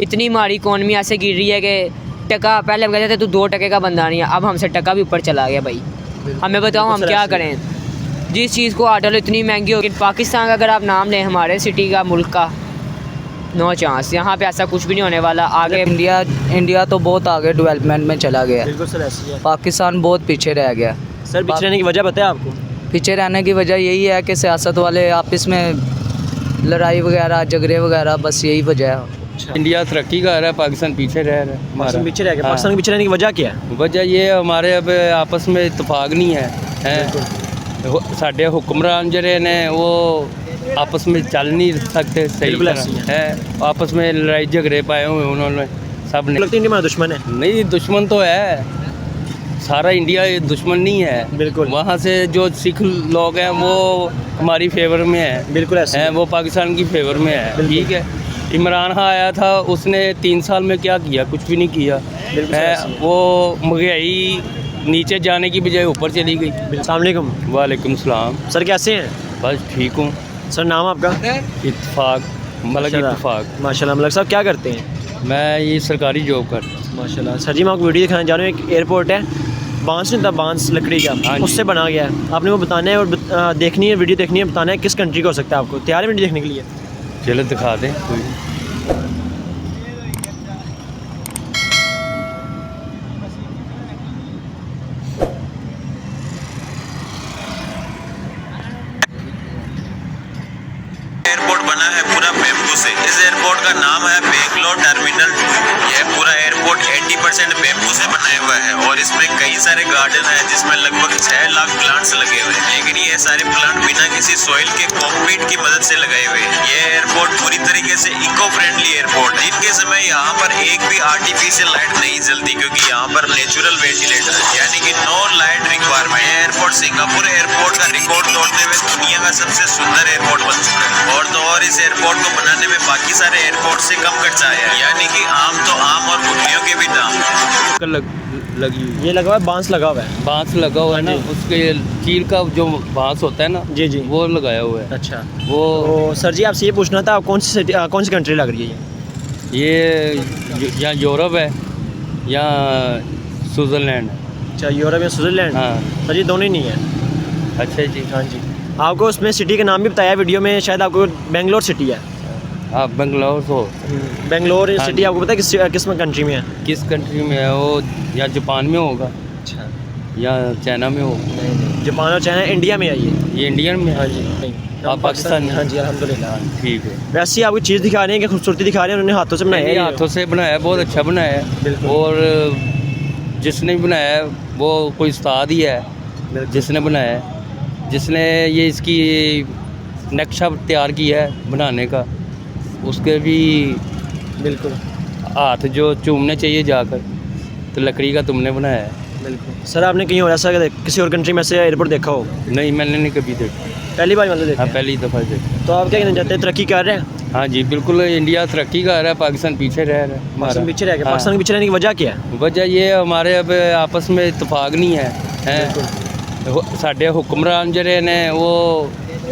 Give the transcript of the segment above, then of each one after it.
इतनी हमारी इकॉनमी ऐसे गिर रही है कि टका पहले हम कहते थे तू 2 टके का बंदा नहीं है, अब हमसे टका भी ऊपर चला गया भाई। हमें बताओ हम क्या करें। जिस चीज़ को आटा लो इतनी महंगी होगी। पाकिस्तान का अगर आप नाम लें हमारे सिटी का, मुल्क का, नो चांस। यहाँ पे ऐसा कुछ भी नहीं होने वाला। आगे इंडिया तो बहुत आगे डेवलपमेंट में चला गया। बिल्कुल सर ऐसी है। पाकिस्तान बहुत पीछे रह गया। सर पीछे रहने की वजह बताया आपको? पीछे रहने की वजह यही है कि सियासत वाले आपस में लड़ाई वगैरह, झगड़े वगैरह, बस यही वजह है। इंडिया तरक्की कर रहा है, पाकिस्तान पीछे रह रहा है। पाकिस्तान पीछे रह गया। पाकिस्तान के पीछे रहने की वजह क्या है? वजह ये हमारे अब आपस में इतफाक नहीं है। साढ़े हुक्मरान जरे ने वो आपस में चल नहीं सकते सही तरह है। आपस में लड़ाई झगड़े पाए हुए उन्होंने सब ने। लगता है इंडिया हमारा दुश्मन है? नहीं, दुश्मन तो है, सारा इंडिया दुश्मन नहीं है। बिल्कुल। वहाँ से जो सिख लोग हैं वो हमारी फेवर में है। बिल्कुल ऐसे है, वो पाकिस्तान की फेवर में है। ठीक है। इमरान खान आया था, उसने 3 साल में क्या किया? कुछ भी नहीं किया है। वो महंगाई नीचे जाने की बजाय ऊपर चली गई। अस्सलाम वालेकुम। वालेकुम सलाम। सर कैसे हैं? बस ठीक हूँ। सर नाम आपका? इत्तेफाक, मलक इत्तेफाक। माशाल्लाह। मलक साहब क्या करते हैं? मैं ये सरकारी जॉब करता हूँ। माशाल्लाह। सर जी मैं आपको वीडियो दिखाने जा रहा हूँ। एक एयरपोर्ट है, बांस नहीं था, बांस लकड़ी का, उससे बना गया है। आपने वो बताना है और देखनी है, वीडियो देखनी है, बताना है किस कंट्री का हो सकता है। आपको तैयार है वीडियो देखने के लिए? चलो दिखा दें। एयरपोर्ट बना है पूरा बेम्बू से। इस एयरपोर्ट का नाम है बेंगलोर टर्मिनल 2। यह पूरा एयरपोर्ट 80% बेम्बू से बनाया हुआ है और इसमें कई सारे गार्डन है जिसमें लगभग 6 लाख प्लांट्स लगे हुए हैं। लेकिन ये सारे प्लांट बिना किसी सॉइल के कंक्रीट की मदद से लगाए हुए हैं। ये एयरपोर्ट पूरी तरीके से इको फ्रेंडली एयरपोर्ट। दिन के समय यहाँ पर एक भी आर्टिफिशियल लाइट नहीं जलती क्योंकि यहाँ पर नेचुरल वेंटिलेटर है, यानी कि no light requirement. Airport Singapore airport का रिकॉर्ड तोड़ते हुए दुनिया का सबसे सुंदर एयरपोर्ट बन चुका है। और तो और इस एयरपोर्ट को बनाने में बाकी सारे एयरपोर्ट से कम खर्चा आया, यानी कि आम तो आम और घुटनियों के भी दाम। लगी हुई ये लगा हुआ है, बांस लगा हुआ है। बांस लगा हुआ है ना, उसके चील का जो बांस होता है ना, जी जी, वो लगाया हुआ है। अच्छा। वो तो सर जी आपसे ये पूछना था, कौन सी कंट्री लग रही है ये या यूरोप है या स्विट्ज़रलैंड है। अच्छा, यूरोप या स्विट्ज़रलैंड? हाँ। सर जी दोनों ही नहीं है। अच्छा जी। हाँ जी। आपको उसमें सिटी का नाम भी बताया वीडियो में, शायद आपको बेंगलोर सिटी है। आप बेंगलोर हो? बेंगलोर हाँ सिटी आपको पता है किस कंट्री में है? किस कंट्री में है वो? या जापान में होगा अच्छा, या चाइना में होगा? जापान और चाइना, इंडिया में है ये। इंडियन में? हाँ जी। नहीं, आप पाकिस्तान में? हाँ जी अल्हम्दुलिल्लाह। ठीक है। वैसे ही आपको चीज़ दिखा रहे हैं कि खूबसूरती दिखा रहे हैं, उन्होंने हाथों से बनाया है। हाथों से बनाया है, बहुत अच्छा बनाया है। बिल्कुल। और जिसने भी बनाया है वो कोई उस्ताद ही है जिसने बनाया है, जिसने ये इसकी नक्शा तैयार किया है बनाने का, उसके भी बिल्कुल हाथ जो चूमने चाहिए जाकर, तो लकड़ी का तुमने बनाया है। बिल्कुल। सर आपने कहीं और ऐसा किसी और कंट्री में से एयरपोर्ट देखा हो? नहीं, मैंने नहीं कभी देखा। पहली बार मतलब देखा? हाँ, पहली दफ़ा देखा। तो आप क्या कहना चाहते हैं, तरक्की कर रहे हैं? हाँ जी बिल्कुल, इंडिया तरक्की कर रहा है, पाकिस्तान पीछे रह रहा है। पाकिस्तान पीछे रह गया। हाँ। पाकिस्तान के पीछे रहने की वजह क्या है? वजह ये हमारे अब आपस में इतफाक नहीं है। साढ़े हुक्मरान जरे ने वो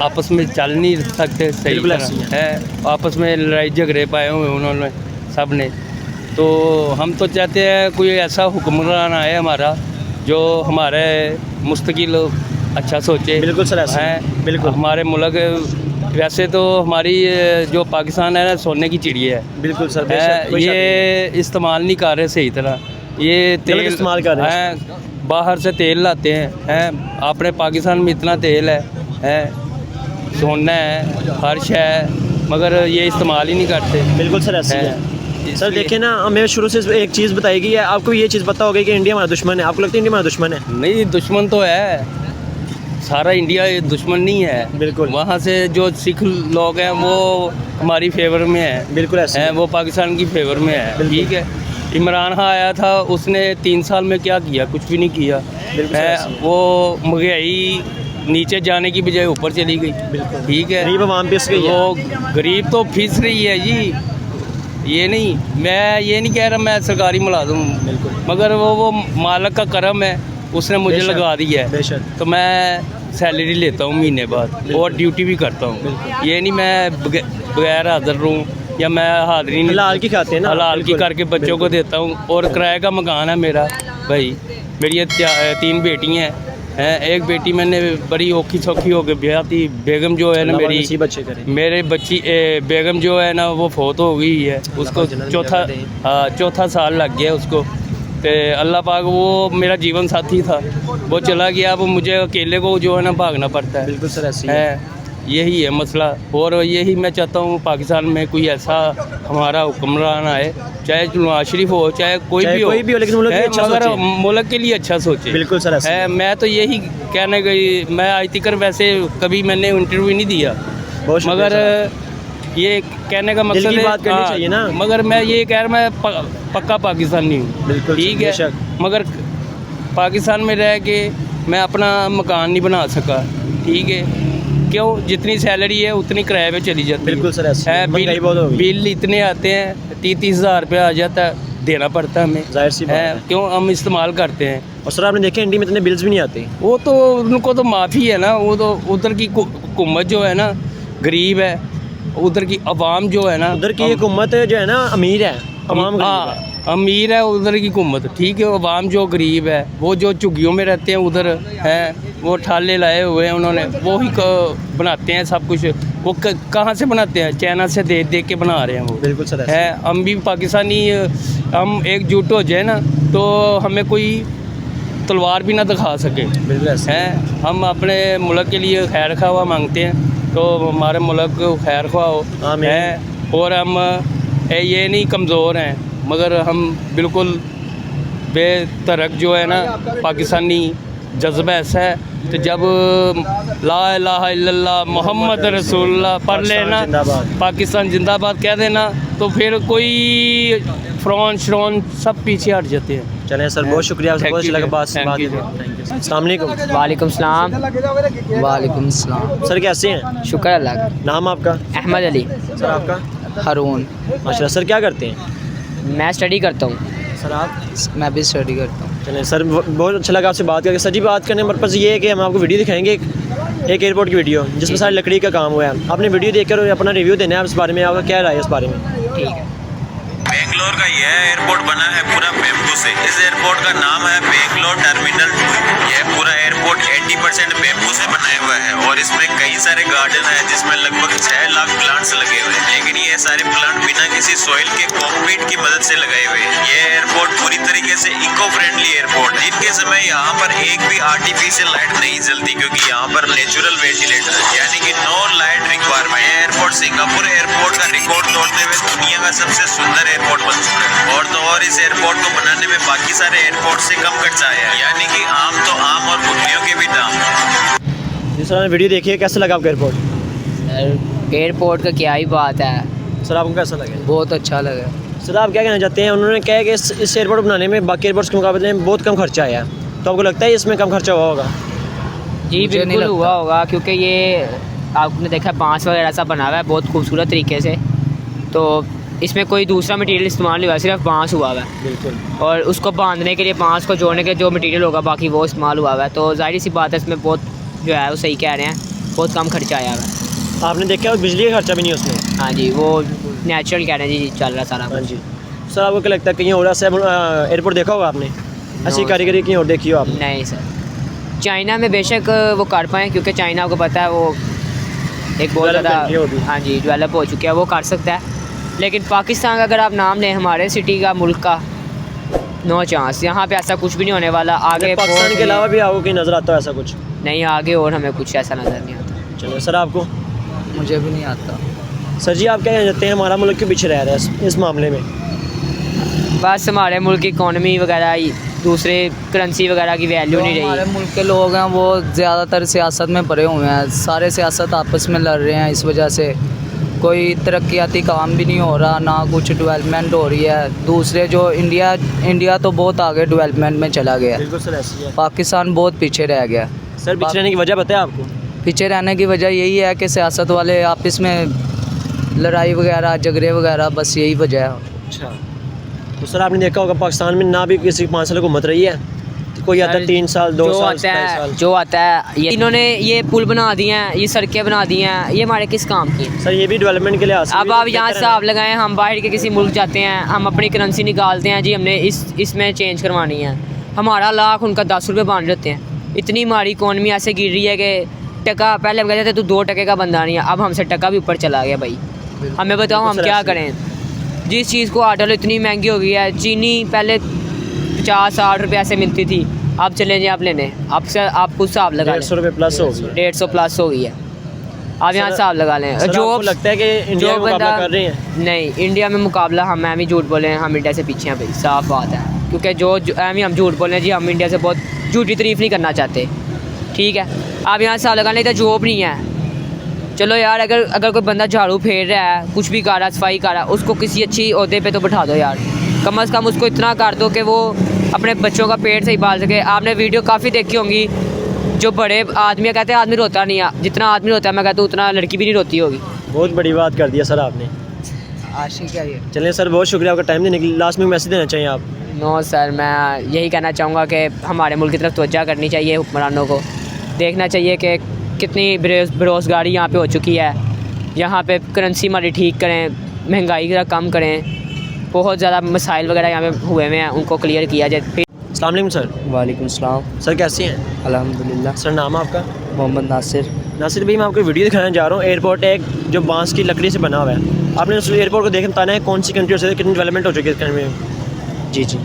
आपस में चल नहीं सकते सही तरह है। आपस में लड़ाई झगड़े पाए हुए उन्होंने सब ने। तो हम तो चाहते हैं कोई ऐसा हुक्मरान आए हमारा जो हमारे मुस्तकिल अच्छा सोचे। बिल्कुल सर ऐसा है। बिल्कुल। हमारे मुल्क वैसे तो हमारी जो पाकिस्तान है ना, सोने की चिड़िया है। बिल्कुल सर। ये इस्तेमाल नहीं कर रहे सही तरह। ये तेल इस्तेमाल कर रहे हैं, बाहर से तेल लाते हैं। अपने पाकिस्तान में इतना तेल है, सोना है, फर्श है, मगर ये इस्तेमाल ही नहीं करते। बिल्कुल सर ऐसा है। सर देखिए ना, हमें शुरू से एक चीज़ बताई गई है, आपको ये चीज़ पता होगी कि इंडिया हमारा दुश्मन है। आपको लगता है इंडिया हमारा दुश्मन है? नहीं, दुश्मन तो है, सारा इंडिया दुश्मन नहीं है। बिल्कुल। वहाँ से जो सिख लोग हैं वो हमारी फेवर में है। बिल्कुल ऐसा है, वो पाकिस्तान की फेवर में है। ठीक है। इमरान खान आया था, उसने 3 साल में क्या किया? कुछ भी नहीं किया है। वो महंगाई नीचे जाने की बजाय ऊपर चली गई। बिल्कुल। ठीक है। गरीब आवाम पिस गई है। वो गरीब तो फिस रही है जी। ये नहीं, मैं ये नहीं कह रहा मैं सरकारी मुलाजिम हूँ, बिल्कुल, मगर वो मालिक का करम है, उसने मुझे लगा दिया है। बेशक। तो मैं सैलरी लेता हूँ महीने बाद और ड्यूटी भी करता हूँ। ये नहीं मैं बगैर हाजिर रहूँ या मैं हाज़री हलाल की खाते हैं ना, हलाल की बिल्कुल, करके बच्चों को देता हूँ। और किराए का मकान है मेरा भाई। मेरी ये 3 बेटियाँ हैं। एक बेटी मैंने बड़ी औखी सौखी होकर ब्याह थी। बेगम जो है ना अल्लाह मेरी, नसीब अच्छे करे। मेरे बच्ची बेगम जो है ना वो फौत हो गई है। उसको चौथा साल लग गया उसको। तो अल्लाह पाक वो मेरा जीवन साथी था, वो चला गया। अब मुझे अकेले को जो है ना भागना पड़ता है। बिल्कुल सर ऐसी है। यही है मसला। और यही मैं चाहता हूँ पाकिस्तान में कोई ऐसा हमारा हुक्मरान आए, चाहे नवाज शरीफ हो चाहे कोई भी हो, लेकिन मुल्क के लिए अच्छा मगर सोचे। मुल्क के लिए अच्छा सोचे। बिल्कुल सर ऐसी है। मैं तो यही कहने गई, मैं आज तक वैसे कभी मैंने इंटरव्यू नहीं दिया, बहुत शुक्रिया मगर ये कहने का मकसद की है, बात करनी चाहिए ना। मगर मैं ये कह रहा मैं पक्का पाकिस्तानी हूँ। बिल्कुल, ठीक बेशक। है, मगर पाकिस्तान में रह के मैं अपना मकान नहीं बना सका। ठीक है, क्यों? जितनी सैलरी है उतनी किराए पे चली जाती है। बिल्कुल सर ऐसे है। महंगाई बहुत हो गई। बिल इतने आते हैं, 30 हज़ार रुपया आ जाता है, देना पड़ता है हमें। जाहिर सी बात है। क्यों? हम इस्तेमाल करते हैं। और सर आपने देखा इंडिया में इतने बिल्स भी नहीं आते। वो तो उनको तो माफ़ी है ना। वो तो उधर की हुकूमत जो है ना गरीब है, उधर की अवाम जो है ना, उधर की हुकूमत जो है ना अमीर है, अवाम गरीब है। हाँ, अमीर है उधर की हुकूमत। ठीक है, अवाम जो गरीब है, वो जो झुग्गियों में रहते हैं उधर हैं, वो ठाले लाए हुए हैं उन्होंने, वो ही बनाते हैं सब कुछ। वो कहाँ से बनाते हैं? चाइना से देख के बना रहे हैं वो। बिल्कुल सर ऐसे। है। हम भी पाकिस्तानी, हम एकजुट हो जाए ना तो हमें कोई तलवार भी ना दिखा सके। बिल्कुल ऐसे। हैं। हम अपने मुल्क के लिए खैर ख्वाह मांगते हैं, तो हमारे मुल्क को खैर ख्वाह हो। आमीन। हैं। और हम ये नहीं कमज़ोर हैं, मगर हम बिल्कुल बेतरक जो है ना पाकिस्तानी जज्बा ऐसा है। तो जब ला इलाहा इल्लल्लाह मोहम्मद रसूलुल्लाह पढ़ लेना, जिंदाबाद। पाकिस्तान जिंदाबाद कह देना, तो फिर कोई फ़्रौन श्रौन सब पीछे हट जाते हैं। चलें सर, बहुत शुक्रिया आपसे, Thank बहुत you, अच्छा लगा बात thank you. अस्सलाम वालेकुम। वालेकुम सलाम। वालेकुम सलाम। सर कैसे हैं? शुक्र अल्लाह का। नाम आपका? अहमद अली। सर आपका? हारून। माशाल्लाह। सर क्या करते हैं? मैं स्टडी करता हूँ। सर आप? मैं भी स्टडी करता हूँ। चलें सर, बहुत अच्छा लगा आपसे बात करके। सर जी, बात करने का पर्पज़ ये है कि हम आपको वीडियो दिखाएंगे, एक एयरपोर्ट की वीडियो जिसमें सारी लकड़ी का काम हुआ है। आपने वीडियो देखकर अपना रिव्यू देना है, उस बारे में आपका क्या राय है उस बारे में? ठीक है। बेंगलोर का यह एयरपोर्ट बना है पूरा बेम्बू से। इस एयरपोर्ट का नाम है बेंगलोर टर्मिनल। यह पूरा एयरपोर्ट 80% बेम्बू से बनाया हुआ है और इसमें कई सारे गार्डन है जिसमें लगभग 6 लाख प्लांट्स लगे हुए हैं। लेकिन ये सारे प्लांट बिना किसी सॉइल के कंक्रीट की मदद से लगाए हुए हैं। ये एयरपोर्ट पूरी तरीके से इको फ्रेंडली एयरपोर्ट। दिन के समय यहाँ पर एक भी आर्टिफिशियल लाइट नहीं जलती, क्योंकि यहाँ पर नेचुरल वेंटिलेटर है, यानी कि नो लाइट रिक्वायरमेंट। यह एयरपोर्ट सिंगापुर एयरपोर्ट का रिकॉर्ड तोड़ते हुए दुनिया का सबसे सुंदर एयरपोर्ट बन चुका है। और तो और इस एयरपोर्ट को बनाने में बाकी सारे एयरपोर्ट से कम खर्चा आया है, यानी कि आम तो आम और गुठलियों के भी दाम। जी सर, आपने वीडियो देखी है, कैसा लगा आपका एयरपोर्ट? सर एयरपोर्ट का क्या ही बात है। सर आपको कैसा लगा? बहुत अच्छा लगा। सर आप क्या कहना चाहते हैं? उन्होंने कहा है कि इस एयरपोर्ट बनाने में बाकी एयरपोर्ट्स के मुकाबले में बहुत कम खर्चा आया है, तो आपको लगता है इसमें कम खर्चा हुआ होगा? जी मुझे नहीं बिल्कुल लगता। हुआ होगा, क्योंकि ये आपने देखा बांस वगैरह सा बना हुआ है बहुत खूबसूरत तरीके से। तो इसमें कोई दूसरा मटेरियल इस्तेमाल नहीं हुआ, सिर्फ बांस हुआ हुआ है। बिल्कुल। और उसको बांधने के लिए, बांस को जोड़ने के जो मटेरियल होगा बाकी वो इस्तेमाल हुआ हुआ है। तो जाहिर सी बात है इसमें बहुत जो है वो सही कह रहे हैं, बहुत कम खर्चा आया हुआ है। आपने देखा है बिजली का खर्चा भी नहीं उसमें? हाँ जी, वो नेचुरल कह रहे हैं जी, चल रहा सारा हाँ कुछ। जी। सर आपको क्या लगता है कहीं और ऐसा एयरपोर्ट देखा होगा आपने? ऐसी कारीगरी कहीं और देखी हो आपने? नहीं सर, चाइना में बेशक वो कर पाएँ, क्योंकि चाइना को पता है वो एक बहुत Develop country होगी। ज़्यादा, हाँ जी, डेवलप हो चुका है, वो कर सकता है। लेकिन पाकिस्तान का अगर आप नाम लें, हमारे सिटी का, मुल्क का, नो चांस। यहाँ पे ऐसा कुछ भी नहीं होने वाला आगे। पाकिस्तान बहुत के अलावा भी आपको कहीं नज़र आता है ऐसा कुछ? नहीं, आगे और हमें कुछ ऐसा नज़र नहीं आता। चलिए सर, आपको? मुझे भी नहीं आता। सर जी, आप क्या कहना चाहते हैं हमारा मुल्क क्यों पीछे रह रहा है इस मामले में? बस हमारे मुल्क की इकॉनमी वगैरह, दूसरे करेंसी वगैरह की वैल्यू जो नहीं हमारे रही। मुल्क के लोग हैं वो ज़्यादातर सियासत में पड़े हुए हैं, सारे सियासत आपस में लड़ रहे हैं। इस वजह से कोई तरक्याती काम भी नहीं हो रहा, ना कुछ डेवलपमेंट हो रही है। दूसरे जो इंडिया तो बहुत आगे डेवलपमेंट में चला गया है, बिल्कुल सर ऐसी है। पाकिस्तान बहुत पीछे रह गया। सर पीछे रहने की वजह बताया आपको? पीछे रहने की वजह यही है कि सियासत वाले आपस में लड़ाई वगैरह, झगड़े वगैरह, बस यही वजह है। अच्छा। तो सर आपने देखा होगा पाकिस्तान में ना भी किसी 5 साल हुकूमत रही है, कोई आता है 3 साल 2 जो साल आता 2 है साल। जो आता है ये इन्होंने ये पुल बना दिए हैं, ये सड़कें बना दी हैं, ये हमारे किस काम की हैं? सर ये भी डेवलपमेंट के लिए अब आप यहाँ हिसाब लगाएं, हम बाहर के किसी मुल्क जाते हैं, हम अपनी करेंसी निकालते हैं जी, हमने इसमें चेंज करवानी है, हमारा लाख उनका 10 रुपये बांध देते हैं। इतनी हमारी इकॉनमी ऐसे गिर रही है कि टका, पहले हम कहते थे तू 2 टके का बंदा नहीं है, अब हमसे टका भी ऊपर चला गया भाई। हमें बताओ हम क्या करें? जिस चीज़ को आटा लो इतनी महंगी हो गई है, चीनी पहले 50-60 रुपये से मिलती थी, अब चले जाए आप लेने, आपसे आप खुद हिसाब लगा लें, 150 रुपये प्लस हो गई। 150 प्लस हो गई है। आप यहाँ सर- हिसाब लगा लें। सर, जो आपको लगता है कि इंडिया में मुकाबला कर रहे हैं? नहीं, इंडिया में मुकाबला हम ही झूठ बोले हैं, हम इंडिया से पीछे हैं भाई, साफ बात है। क्योंकि हम झूठ बोले हैं जी, हम इंडिया से बहुत झूठी तारीफ नहीं करना चाहते, ठीक है। आप यहाँ हिसाब लगा लें, तो जॉब नहीं है। चलो यार, अगर कोई बंदा झाड़ू फेर रहा है, कुछ भी कर रहा है, सफाई कर रहा है, उसको किसी अच्छी ओहदे पे तो बैठा दो यार, कम से कम उसको इतना कर दो कि वो अपने बच्चों का पेट सही पाल सके। आपने वीडियो काफ़ी देखी होंगी, जो बड़े आदमी कहते हैं आदमी रोता नहीं है, जितना आदमी रोता है मैं कहता हूँ उतना लड़की भी नहीं रोती होगी। बहुत बड़ी बात कर दिया सर आपने। आशिक क्या ये? चलिए सर, बहुत शुक्रिया आपका टाइम देने के लिए। लास्ट में मैसेज देना चाहिए आप? नो सर, मैं यही कहना चाहूँगा कि हमारे मुल्क की तरफ तवज्जो करनी चाहिए, हुक्मरानों को देखना चाहिए कि कितनी बेरोज़गारी यहाँ पे हो चुकी है। यहाँ पे करेंसी हमारी ठीक करें, महंगाई का कम करें, बहुत ज़्यादा मसाइल वगैरह यहाँ पे हुए हैं, उनको क्लियर किया जाए। अस्सलाम वालेकुम सर। वालेकुम सलाम। सर कैसे हैं? अल्हम्दुलिल्लाह। सर नाम आपका? मोहम्मद नासिर। नासिर भाई, मैं आपको वीडियो दिखाने जा रहा हूँ। एयरपोर्ट है एक जो बांस की लकड़ी से बना हुआ है। आपने उस एयरपोर्ट को देख बताना है कौन सी कंट्री से कितनी डेवलपमेंट हो चुकी है इस कंट्री में। जी जी।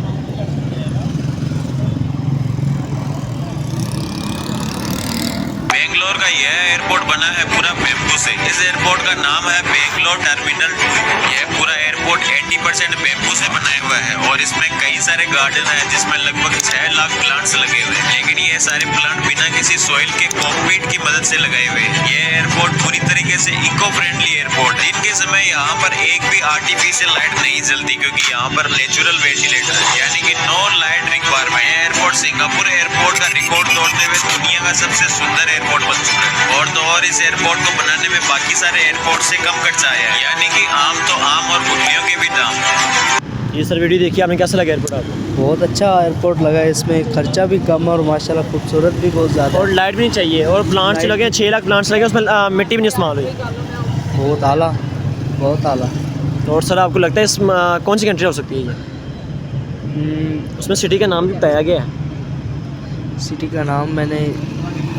बेंगलोर का यह एयरपोर्ट बना है पूरा बेम्बू से। इस एयरपोर्ट का नाम है बेंगलोर टर्मिनल 2। यह पूरा एयरपोर्ट 80% बेम्बू से बनाया हुआ है और इसमें कई सारे गार्डन है जिसमें लगभग 6 लाख प्लांट्स लगे हुए हैं। लेकिन ये सारे प्लांट बिना किसी सॉइल के कंक्रीट की मदद से लगाए हुए हैं। ये एयरपोर्ट पूरी तरीके से इको फ्रेंडली एयरपोर्ट है। दिन के समय यहाँ पर एक भी आर्टिफिशियल लाइट नहीं जलती क्योंकि यहाँ पर नेचुरल वेंटिलेटर है, यानी कि नो लाइट रिक्वायरमेंट। यह एयरपोर्ट सिंगापुर एयरपोर्ट का रिकॉर्ड तोड़ते हुए दुनिया का सबसे सुंदर एयरपोर्ट बन चुका है। और तो और इस एयरपोर्ट को बनाने में बाकी सारे एयरपोर्ट से कम खर्चा आया है, यानी कि आम तो आम और गुठलियों के भी दाम। ये सर वीडियो देखिए आपने, कैसा लगा एयरपोर्ट आपको? बहुत अच्छा एयरपोर्ट लगा है, इसमें खर्चा भी कम और माशाल्लाह खूबसूरत भी बहुत ज़्यादा। और लाइट भी नहीं चाहिए, और प्लांट्स लगे हैं, 6 लाख प्लांट्स लगे, उसमें मिट्टी भी नहीं इस्तेमाल हुई। बहुत आला, बहुत आला। और सर आपको लगता है इस कौन सी कंट्री हो सकती है ये? उसमें सिटी का नाम भी बताया गया है। सिटी का नाम मैं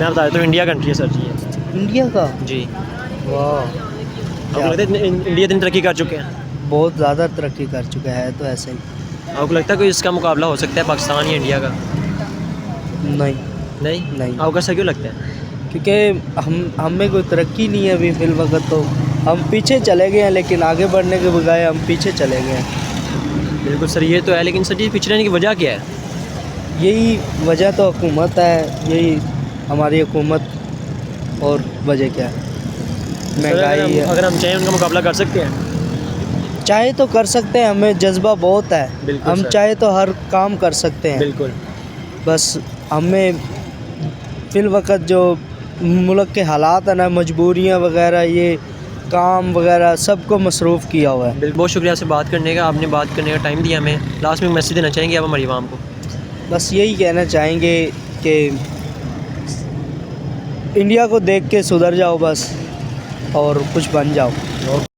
बता देता हूँ, इंडिया कंट्री है सर जी ये। इंडिया का? जी। वाह, आपको लगता है इंडिया इतनी तरक्की कर चुके हैं? बहुत ज़्यादा तरक्की कर चुका है, तो ऐसा ही। आपको लगता है कोई इसका मुकाबला हो सकता है पाकिस्तान या इंडिया का? नहीं नहीं। आपको ऐसा क्यों लगता है? क्योंकि हम में कोई तरक्की नहीं है अभी फिल वक्त, तो हम पीछे चले गए हैं, लेकिन आगे बढ़ने के बजाय हम पीछे चले गए हैं। बिल्कुल सर, ये तो है, लेकिन सर ये पीछे रहने की वजह क्या है? यही वजह तो हुकूमत है, यही हमारी हुकूमत, और वजह क्या है? महंगाई है। अगर हम चाहें उनका मुकाबला कर सकते हैं? चाहे तो कर सकते हैं, हमें जज्बा बहुत है, बिल्कुल हम सर। चाहे तो हर काम कर सकते हैं। बिल्कुल। बस हमें फिल वक्त जो मुल्क के हालात है ना, मजबूरियाँ वगैरह, ये काम वगैरह सबको मसरूफ़ किया हुआ है। बहुत शुक्रिया आपसे बात करने का, आपने बात करने का टाइम दिया हमें। लास्ट में मैसेज देना चाहेंगे आप हमारी आवाम को? बस यही कहना चाहेंगे कि इंडिया को देख के सुधर जाओ बस, और कुछ बन जाओ।